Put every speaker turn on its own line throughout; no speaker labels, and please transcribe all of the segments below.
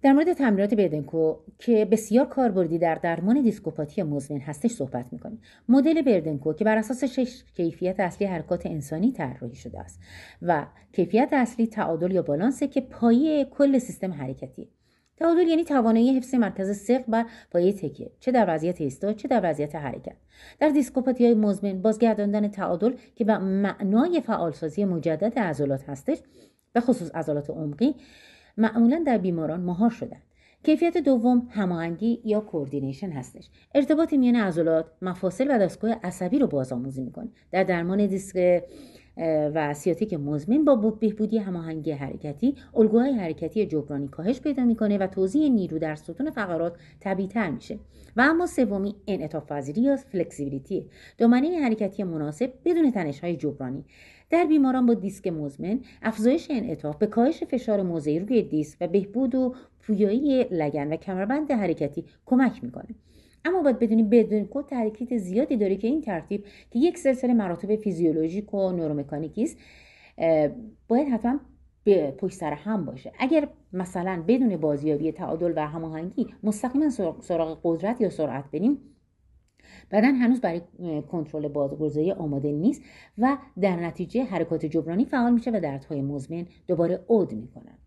در مورد تمرینات بردنکو که بسیار کاربردی در درمان دیسکوپاتی مزمن هستش صحبت می‌کنیم. مدل بردنکو که بر اساس 6 کیفیت اصلی حرکات انسانی طراحی شده است و کیفیت اصلی تعادل یا بالانس که پایه کل سیستم حرکتی. تعادل یعنی توانایی حفظ مرکز ثقل بر پایه تکیه، چه در وضعیت ایستاد چه در وضعیت حرکت. در دیسکوپاتی‌های مزمن بازگرداندن تعادل که به معنای فعالسازی مجدد عضلات هستش، به خصوص عضلات عمقی، معمولا در بیماران مهار شدند. کیفیت دوم هماهنگی یا کوردینیشن هستش. ارتباط میان عضلات، مفاصل و دستگاه عصبی رو بازآموزی میکنه. در درمان دیسک و سیاتیک مزمن با بهبودی هماهنگی حرکتی، الگوهای حرکتی جبرانی کاهش پیدا میکنه و توزیع نیرو در ستون فقرات طبیعی‌تر میشه. و اما سومی انعطاف پذیری یا فلکسیبیلیتی، دامنه حرکتی مناسب بدون تنش‌های جبرانی. در بیماران با دیسک مزمن، افزایش انعطاف به کاهش فشار موضعی روی دیسک و بهبود و پویایی لگن و کمربند حرکتی کمک میکنه. اما باید بدونیم بردنکو ترکیب زیادی داره که این ترتیب که یک سلسله مراتب فیزیولوژیک و نورومکانیکی است، باید حتما به پشت سر هم باشه. اگر مثلا بدون بازیابی تعادل و هماهنگی مستقیما سراغ قدرت یا سرعت بریم، بدن هنوز برای کنترل بازگذاری آماده نیست و در نتیجه حرکات جبرانی فعال میشه و دردهای مزمن دوباره عود میکنن.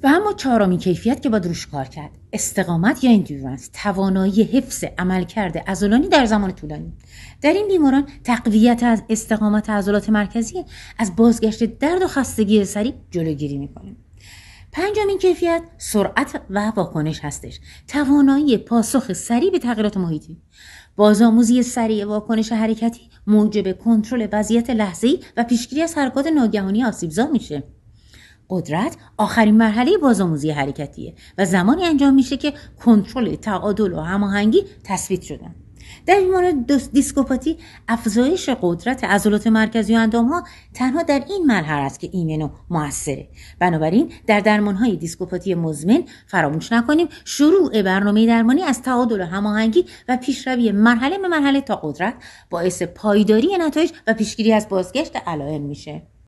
و اما چهارمین کیفیت که باید روش کار کرد، استقامت یا اندیورنس، توانایی حفظ عملکرد عضلانی در زمان طولانی. در این بیماران تقویت از استقامت عضلات مرکزی از بازگشت درد و خستگی سریع جلوگیری میکنه. پنجمین کیفیت سرعت و واکنش هستش. توانایی پاسخ سریع به تغییرات محیطی. بازآموزی سریع واکنش حرکتی موجب کنترل وضعیت لحظه‌ای و پیشگیری از حرکات ناگهانی آسیبزا میشه. قدرت آخرین مرحله بازآموزی حرکتیه و زمانی انجام میشه که کنترل تعادل و هماهنگی تثبیت شدن. در بیماران دیسکوپاتی افزایش قدرت عضلات مرکزی و اندام‌ها تنها در این مرحله است که ایمنو موثره. بنابراین در درمان‌های دیسکوپاتی مزمن فراموش نکنیم شروع برنامه درمانی از تعادل و هماهنگی و پیشروی مرحله به مرحله تا قدرت باعث پایداری نتایج و پیشگیری از بازگشت علائم میشه.